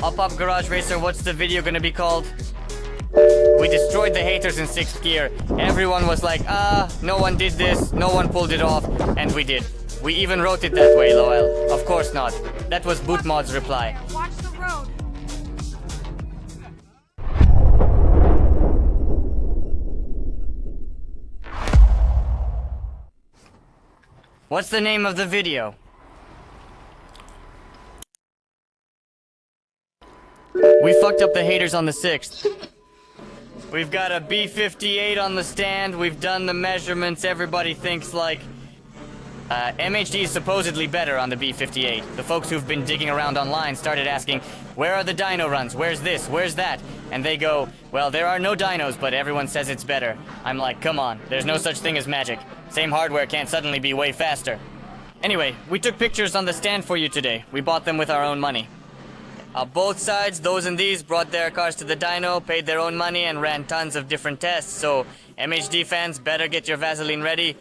Up Garage Racer, what's the video gonna be called? We destroyed the haters in 6th gear. Everyone was like, no one did this, no one pulled it off, and we did. We even wrote it that way, Lowell. Of course not. That was BootMod's reply. Watch the road. What's the name of the video? We fucked up the haters on the 6th. We've got a B58 on the stand, we've done the measurements, everybody thinks like... MHD is supposedly better on the B58. The folks who've been digging around online started asking, where are the dyno runs? Where's this? Where's that? And they go, well, there are no dynos, but everyone says it's better. I'm like, come on, there's no such thing as magic. Same hardware can't suddenly be way faster. Anyway, we took pictures on the stand for you today. We bought them with our own money. Both sides, those and these, brought their cars to the dyno, paid their own money, and ran tons of different tests. So, MHD fans, better get your Vaseline ready.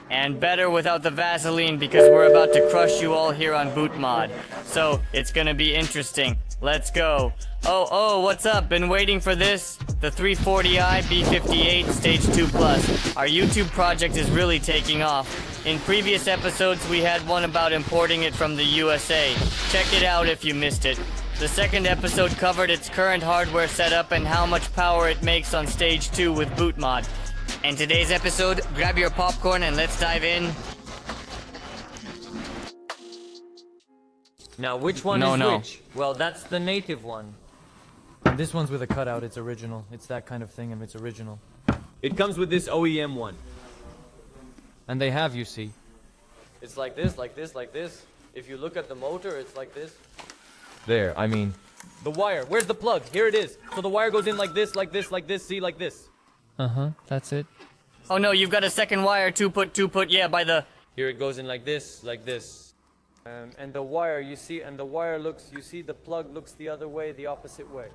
And better without the Vaseline, because we're about to crush you all here on BootMod. So, it's gonna be interesting. Let's go. Oh, what's up? Been waiting for this? The 340i B58 Stage 2 Plus. Our YouTube project is really taking off. In previous episodes, we had one about importing it from the USA. Check it out if you missed it. The second episode covered its current hardware setup and how much power it makes on Stage 2 with BootMod. And today's episode, grab your popcorn and let's dive in. Now, which one is which? Well, that's the native one. This one's with a cutout, it's original. It's that kind of thing and it's original. It comes with this OEM one. And they have, you see. It's like this, like this, like this. If you look at the motor, it's like this. There, I mean... The wire, where's the plug? Here it is. So the wire goes in like this, like this, like this, see, like this. Uh-huh, that's it. Oh no, you've got a second wire, two put, yeah, by the... Here it goes in like this, like this. And the wire, you see, and the wire looks, you see the plug looks the other way, the opposite way.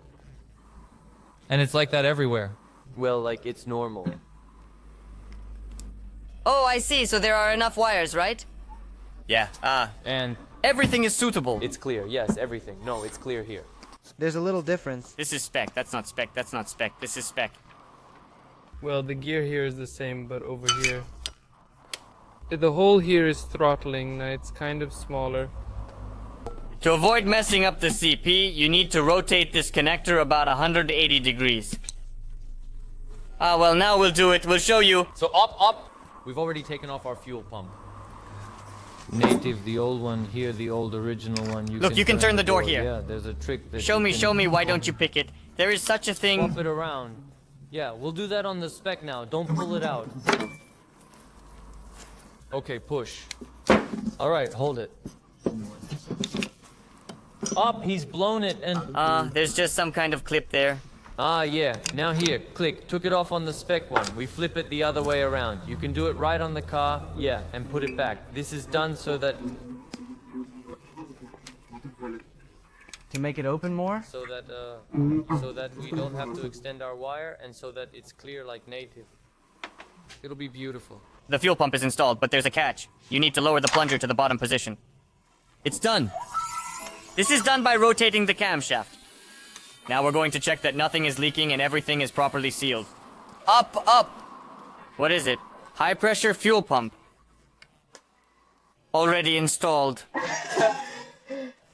And it's like that everywhere. Well, like, it's normal. Oh, I see, so there are enough wires, right? Yeah, And everything is suitable. It's clear, yes, everything. No, it's clear here. There's a little difference. This is spec, that's not spec, that's not spec, this is spec. Well, the gear here is the same, but over here. The hole here is throttling, now it's kind of smaller. To avoid messing up the CP, you need to rotate this connector about 180 degrees. Well, now we'll do it, we'll show you. So up. We've already taken off our fuel pump. native, the old one here, the old original one. Look, you can turn the door here. Yeah, there's a trick. That show me, why don't you pick it? There is such a thing. Swap it around. Yeah, we'll do that on the spec now. Don't pull it out. Okay, push. Alright, hold it. Up, he's blown it and... There's just some kind of clip there. Yeah. Now here, click. Took it off on the spec one. We flip it the other way around. You can do it right on the car, yeah, and put it back. This is done so that... To make it open more? So that we don't have to extend our wire, and so that it's clear like native. It'll be beautiful. The fuel pump is installed, but there's a catch. You need to lower the plunger to the bottom position. It's done. This is done by rotating the camshaft. Now we're going to check that nothing is leaking and everything is properly sealed. Up! What is it? High pressure fuel pump. Already installed.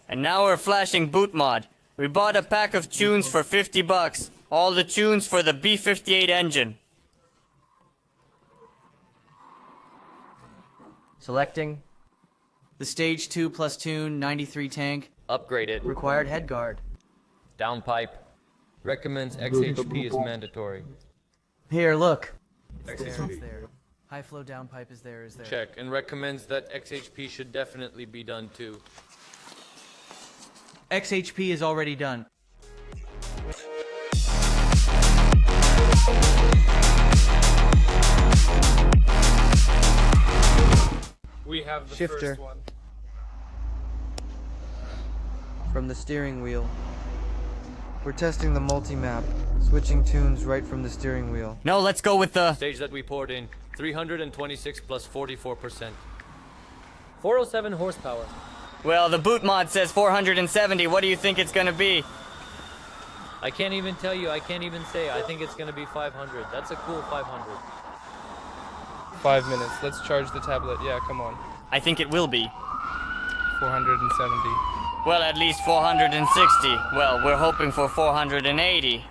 And now we're flashing BootMod. We bought a pack of tunes for $50. All the tunes for the B58 engine. Selecting. The Stage 2 plus tune 93 tank. Upgrade it. Required head guard. Downpipe. Recommends XHP is mandatory. Here, look. It's there. High flow downpipe is there. Check. And recommends that XHP should definitely be done too. XHP is already done. We have the Shifter. first one. From the steering wheel. We're testing the multi-map. Switching tunes right from the steering wheel. No, let's go with the... Stage that we poured in. 326 plus 44%. 407 horsepower. Well, the boot mod says 470. What do you think it's gonna be? I can't even tell you. I can't even say. I think it's gonna be 500. That's a cool 500. 5 minutes. Let's charge the tablet. Yeah, come on. I think it will be. 470. Well, at least 460. Well, we're hoping for 480.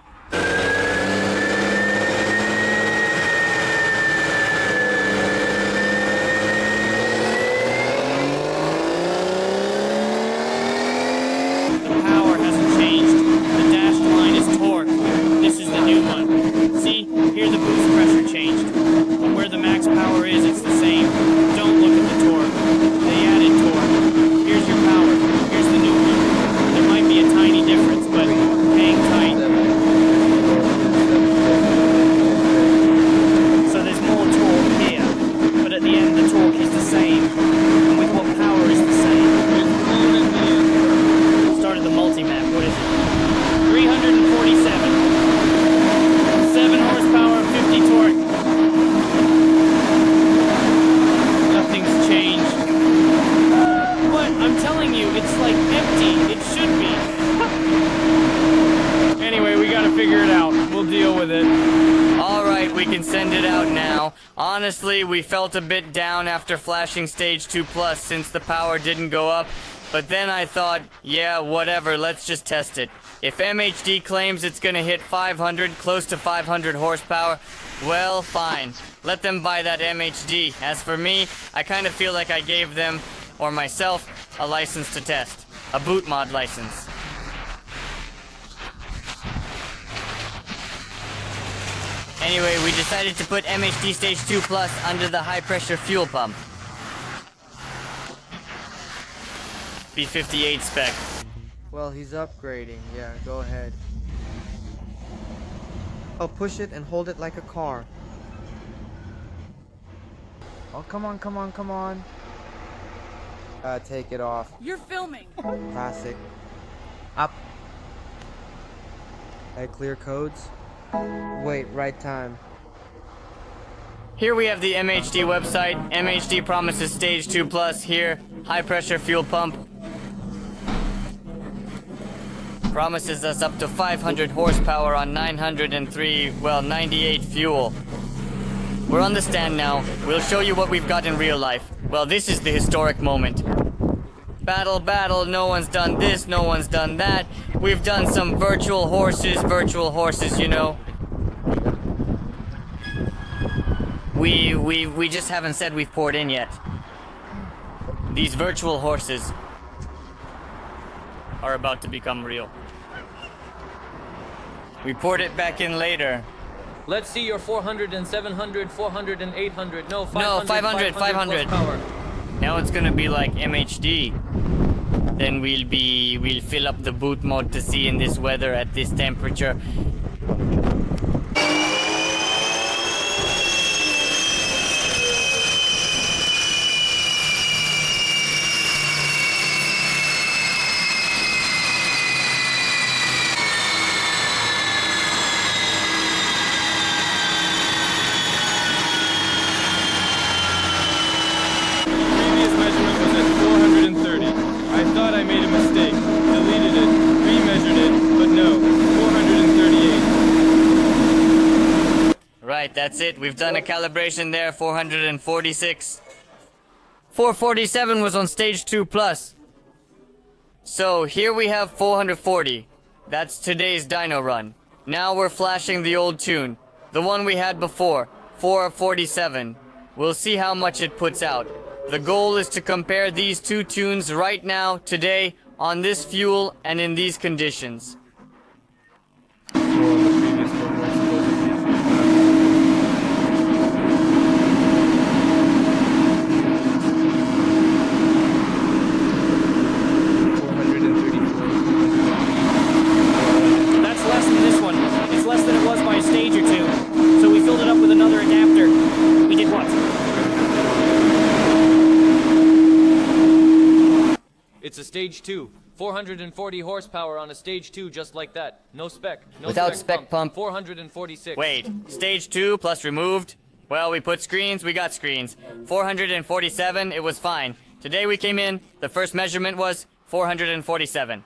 Power hasn't changed. The dashed line is torque. This is the new one. See, here the boost pressure changed. But where the max power is, it's the same. Don't look at the torque. They added torque. Here's your power. Here's the new one. There might be a tiny difference, but hang tight. So there's more torque here, but at the end the torque is the same. And with what power is the same? Started the multi-map. What is it? 347. 7 horsepower, 50 torque. Nothing's changed. What? I'm telling you, it's like empty. It should be. Anyway, we gotta figure it out. We'll deal with it. Alright, we can send it out now. Honestly, we felt a bit down after flashing stage 2 plus since the power didn't go up. But then I thought, yeah, whatever, let's just test it. If MHD claims it's gonna hit 500, close to 500 horsepower, well, fine. Let them buy that MHD. As for me, I kind of feel like I gave them, or myself, a license to test. A boot mod license. Anyway, we decided to put MHD Stage 2 Plus under the high-pressure fuel pump. B58 spec. Well, he's upgrading. Yeah, go ahead. Oh, push it and hold it like a car. Oh, come on, come on, come on. Take it off. You're filming. Classic. Up. Clear codes. Wait, right time. Here we have the MHD website. MHD promises Stage 2 Plus here. High-pressure fuel pump. Promises us up to 500 horsepower on 903, well, 98 fuel. We're on the stand now. We'll show you what we've got in real life. Well, this is the historic moment. Battle, battle, no one's done this, no one's done that. We've done some virtual horses, you know. We just haven't said we've poured in yet. These virtual horses are about to become real. We poured it back in later. Let's see your 400 and 700, 400 and 800. No, 500. No, 500. Horsepower. Now it's gonna be like MHD. Then we'll fill up the boot mod to see in this weather at this temperature. Previous measurement was at 430. I thought I made a mistake. Deleted it, remeasured it, but no, 438. Right, that's it. We've done a calibration there, 446. 447 was on Stage 2 Plus. So here we have 440. That's today's dyno run. Now we're flashing the old tune. The one we had before, 447. We'll see how much it puts out. The goal is to compare these two tunes right now, today, on this fuel and in these conditions. That's less than this one. It's less than it was by a stage or two. So we filled it up with another adapter. We did what? It's a stage 2. 440 horsepower on a stage 2 just like that. No spec. No Without spec pump. 446. Wait, Stage 2 plus removed? Well, we put screens, we got screens. 447, it was fine. Today we came in, the first measurement was 447.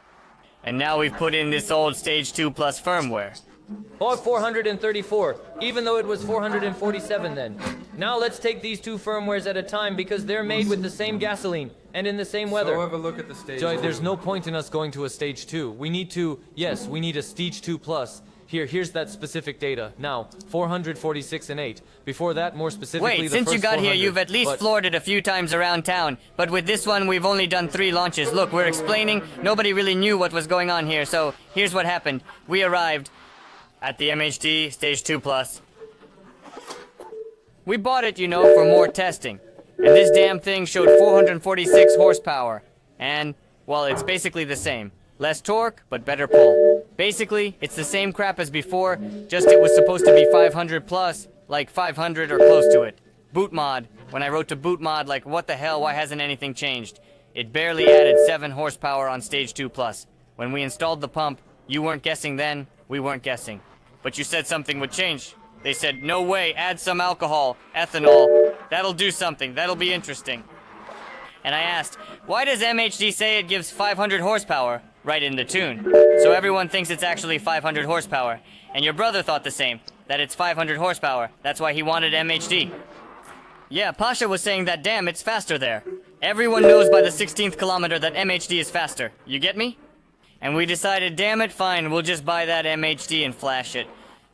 And now we've put in this old Stage 2 Plus firmware. Or 434, even though it was 447 then. Now let's take these two firmwares at a time because they're made with the same gasoline and in the same weather. So have a look at the stage. Joy, there's no point in us going to a stage 2. We need to, yes, we need a stage 2 plus. Here's that specific data. Now, 446 and 8. Before that, more specifically, Wait, since you got here, you've at least floored it a few times around town. But with this one, we've only done 3 launches. Look, we're explaining. Nobody really knew what was going on here. So here's what happened. We arrived at the MHD Stage 2 Plus. We bought it, you know, for more testing. And this damn thing showed 446 horsepower. And, well, it's basically the same. Less torque, but better pull. Basically, it's the same crap as before, just it was supposed to be 500 plus, like 500 or close to it. BootMod, when I wrote to BootMod, like, what the hell, why hasn't anything changed? It barely added 7 horsepower on Stage 2 Plus. When we installed the pump, you weren't guessing then, we weren't guessing. But you said something would change. They said, no way, add some alcohol, ethanol. That'll do something, that'll be interesting. And I asked, why does MHD say it gives 500 horsepower? Right in the tune. So everyone thinks it's actually 500 horsepower. And your brother thought the same, that it's 500 horsepower. That's why he wanted MHD. Yeah, Pasha was saying that, damn, it's faster there. Everyone knows by the 16th kilometer that MHD is faster. You get me? And we decided, damn it, fine, we'll just buy that MHD and flash it.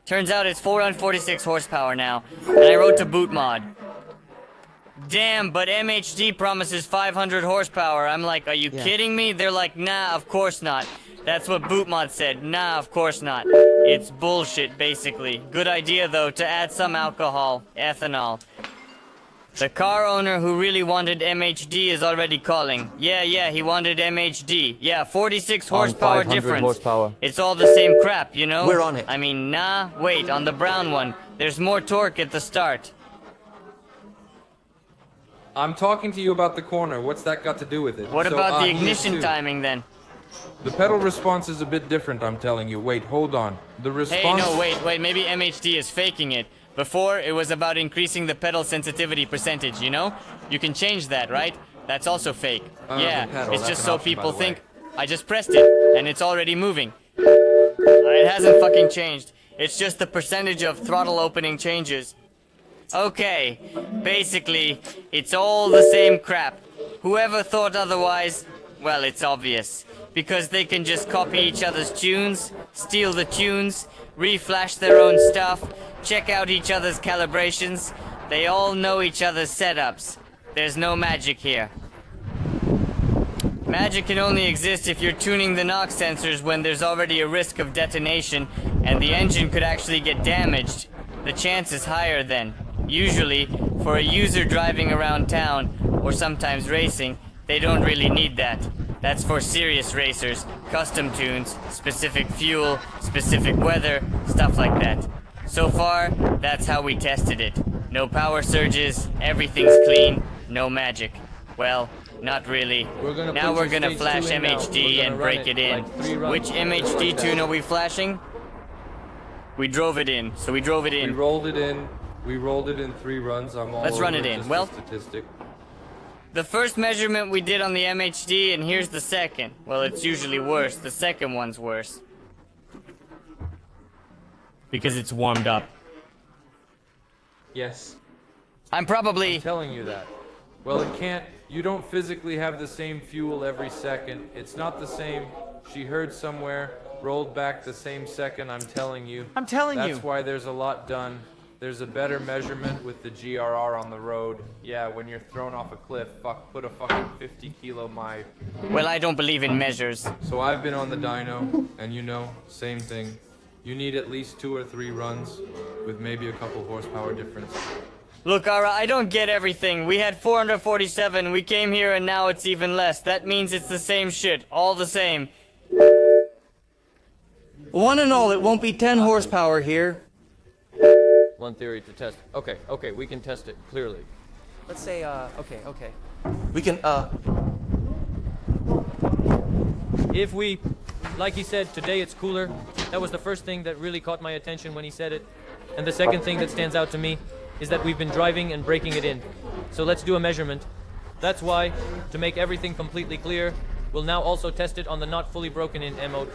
Turns out it's 446 horsepower now. And I wrote to BootMod. Damn, but MHD promises 500 horsepower. I'm like, are you kidding me? They're like, nah, of course not. That's what BootMod said. Nah, of course not. It's bullshit, basically. Good idea, though, to add some alcohol, ethanol. The car owner who really wanted MHD is already calling. Yeah, he wanted MHD. Yeah, 46 horsepower difference. Horsepower. It's all the same crap, you know? We're on it. I mean, nah, wait, on the brown one, there's more torque at the start. I'm talking to you about the corner. What's that got to do with it? What about the he is ignition too. timing then? The pedal response is a bit different, I'm telling you. Wait, hold on. The response... Hey, no, wait, maybe MHD is faking it. Before, it was about increasing the pedal sensitivity percentage, you know? You can change that, right? That's also fake. The Yeah, pedal, it's that's just an so option, by people the way. think, I just pressed it, and it's already moving. It hasn't fucking changed. It's just the percentage of throttle opening changes. Okay, basically, it's all the same crap. Whoever thought otherwise, well, it's obvious. Because they can just copy each other's tunes, steal the tunes, reflash their own stuff, check out each other's calibrations. They all know each other's setups. There's no magic here. Magic can only exist if you're tuning the knock sensors when there's already a risk of detonation and the engine could actually get damaged. The chance is higher then. Usually, for a user driving around town, or sometimes racing, they don't really need that. That's for serious racers, custom tunes, specific fuel, specific weather, stuff like that. So far, that's how we tested it. No power surges, everything's clean, no magic. Well, not really. Now we're gonna flash MHD and break it in. Which MHD tune are we flashing? We drove it in, so we drove it We in. rolled it in. We rolled it in 3 runs. I'm all Let's run over it in. just Well- a statistic. The first measurement we did on the MHD, and here's the second. Well, it's usually worse. The second one's worse. Because it's warmed up. Yes. I'm probably... I'm telling you that. Well, it can't. You don't physically have the same fuel every second. It's not the same. She heard somewhere, rolled back the same second. I'm telling you. I'm telling you. That's why there's a lot done. There's a better measurement with the GRR on the road. Yeah, when you're thrown off a cliff, put a fucking 50 kilo my. Well, I don't believe in measures. So I've been on the dyno, and you know, same thing. You need at least 2 or 3 runs with maybe a couple horsepower difference. Look, Ara, I don't get everything. We had 447, we came here, and now it's even less. That means it's the same shit, all the same. One and all, it won't be 10 horsepower here. One theory to test. Okay, we can test it, clearly. Let's say, okay. We can, If we, like he said, today it's cooler. That was the first thing that really caught my attention when he said it. And the second thing that stands out to me is that we've been driving and breaking it in. So let's do a measurement. That's why, to make everything completely clear, we'll now also test it on the not fully broken in M mode.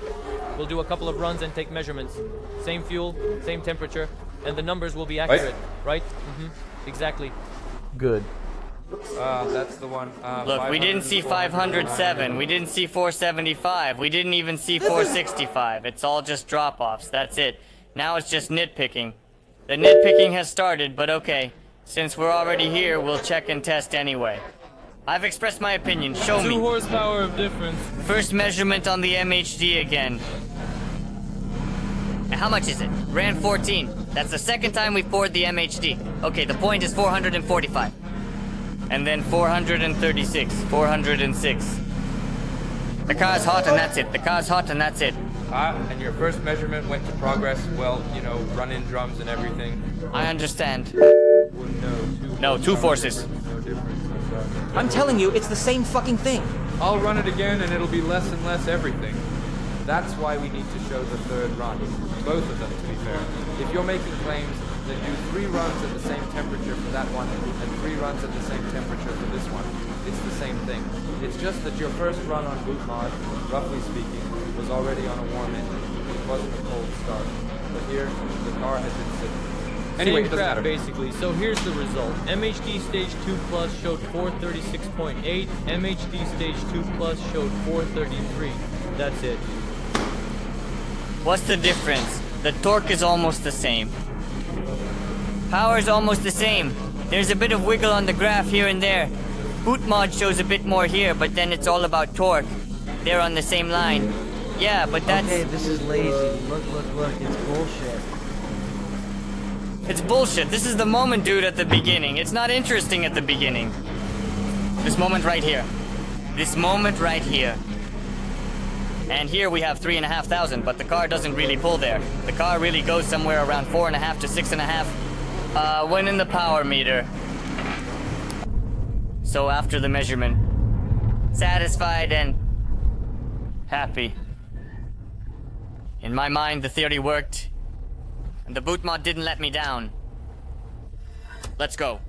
We'll do a couple of runs and take measurements. Same fuel, same temperature, and the numbers will be accurate, right? Exactly. Good. That's the one. Look, we didn't see 507, we didn't see 475, we didn't even see 465. It's all just drop-offs, that's it. Now it's just nitpicking. The nitpicking has started, but okay. Since we're already here, we'll check and test anyway. I've expressed my opinion, show 2 me. horsepower of difference. First measurement on the MHD again. How much is it? Ran 14. That's the second time we've poured the MHD. Okay, the point is 445. And then 436, 406. The car's hot and that's it. The car's hot and that's it. And your first measurement went to progress, well, you know, run-in drums and everything. I understand. Well, No, 2 forces. No difference. I'm telling you, it's the same fucking thing. I'll run it again and it'll be less and less everything. That's why we need to show the third run. Both of them, to be fair. If you're making claims, then do 3 runs at the same temperature for that one, and 3 runs at the same temperature for this one. It's the same thing. It's just that your first run on BootMod, roughly speaking, was already on a warm engine. It wasn't a cold start. But here, the car had been sitting. Anyway, Same it doesn't crap, matter. basically. So here's the result. MHD Stage 2 Plus showed 436.8. MHD Stage 2 Plus showed 433. That's it. What's the difference? The torque is almost the same. Power is almost the same. There's a bit of wiggle on the graph here and there. BootMod shows a bit more here, but then it's all about torque. They're on the same line. Yeah, but that's... Okay, this is lazy. Look, it's bullshit. It's bullshit. This is the moment, dude, at the beginning. It's not interesting at the beginning. This moment right here. This moment right here. And here we have 3,500, but the car doesn't really pull there. The car really goes somewhere around 4.5 to 6.5 when in the power meter. So after the measurement, satisfied and happy. In my mind, the theory worked, and the BootMod didn't let me down. Let's go.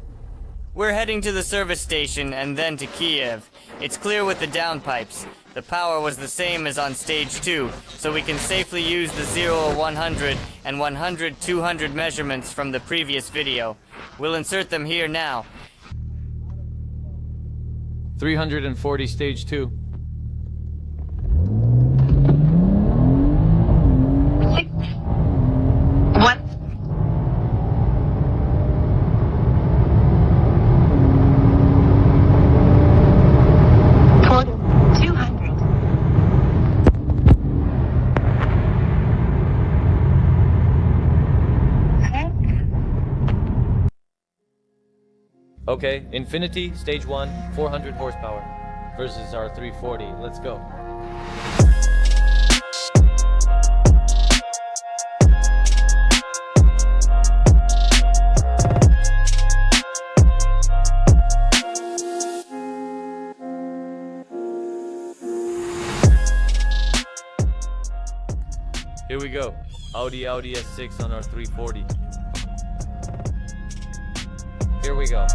We're heading to the service station and then to Kiev. It's clear with the downpipes. The power was the same as on stage 2, so we can safely use the 0, 100, and 100, 200 measurements from the previous video. We'll insert them here now. 340 Stage 2. What? For 200. Okay, Infiniti Stage 1, 400 horsepower versus our 340. Let's go. Here we go. Audi S6 on our 340. Here we go.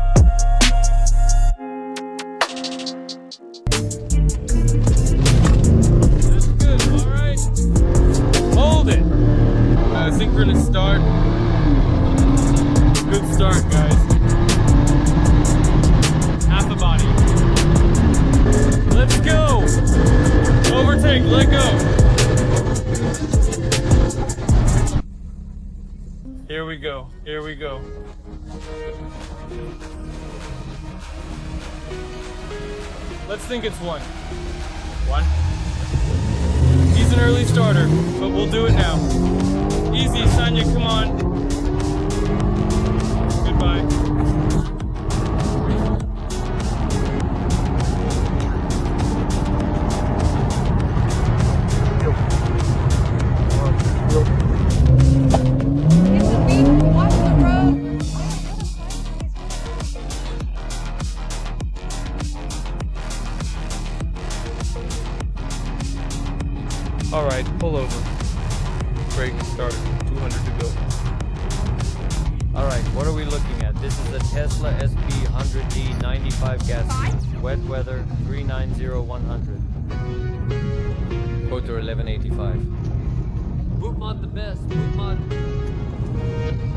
That's good, alright. Hold it. Synchronous start. Good start, guys. Half a body. Let's go. Overtake, let go. Here we go, here we go. Let's think it's 1. 1. He's an early starter, but we'll do it now. Easy, Sonya, come on. Goodbye. Alright, pull over. Brake started. 200 to go. Alright, what are we looking at? This is a Tesla SP100D 95 gasoline. Wet weather 390-100. Motor 1185. BootMod the best. BootMod.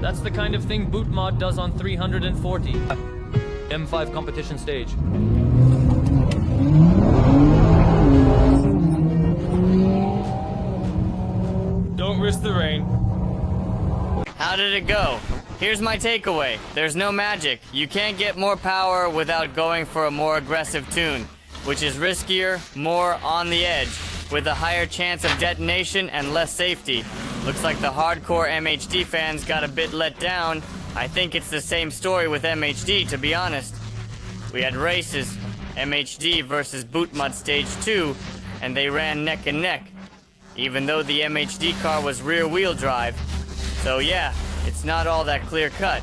That's the kind of thing BootMod does on 340. M5 competition stage. Don't risk the rain. How did it go? Here's my takeaway. There's no magic. You can't get more power without going for a more aggressive tune, which is riskier, more on the edge, with a higher chance of detonation and less safety. Looks like the hardcore MHD fans got a bit let down. I think it's the same story with MHD, to be honest. We had races, MHD versus BootMod Stage 2, and they ran neck and neck, even though the MHD car was rear-wheel drive. So yeah, it's not all that clear-cut.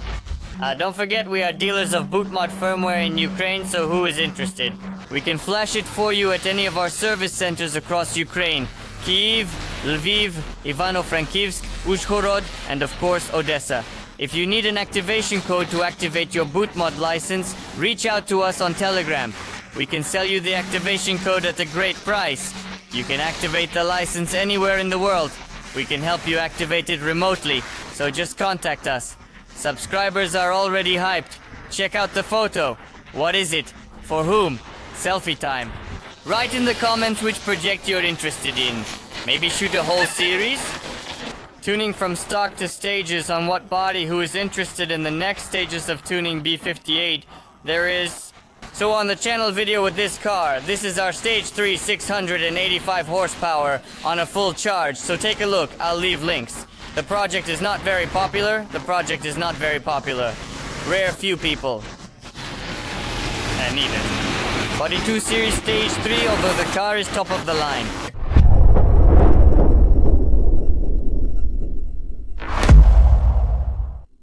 Don't forget we are dealers of BootMod firmware in Ukraine, so who is interested? We can flash it for you at any of our service centers across Ukraine. Kyiv, Lviv, Ivano-Frankivsk, Uzhhorod, and of course Odessa. If you need an activation code to activate your BootMod license, reach out to us on Telegram. We can sell you the activation code at a great price. You can activate the license anywhere in the world. We can help you activate it remotely, so just contact us. Subscribers are already hyped. Check out the photo. What is it? For whom? Selfie time. Write in the comments which project you're interested in. Maybe shoot a whole series? Tuning from stock to stages on what body who is interested in the next stages of tuning B58, there is... So on the channel video with this car, this is our stage 3 685 horsepower on a full charge, so take a look, I'll leave links. The project is not very popular, Rare few people. And neither. Body 2 Series Stage 3, although the car is top of the line.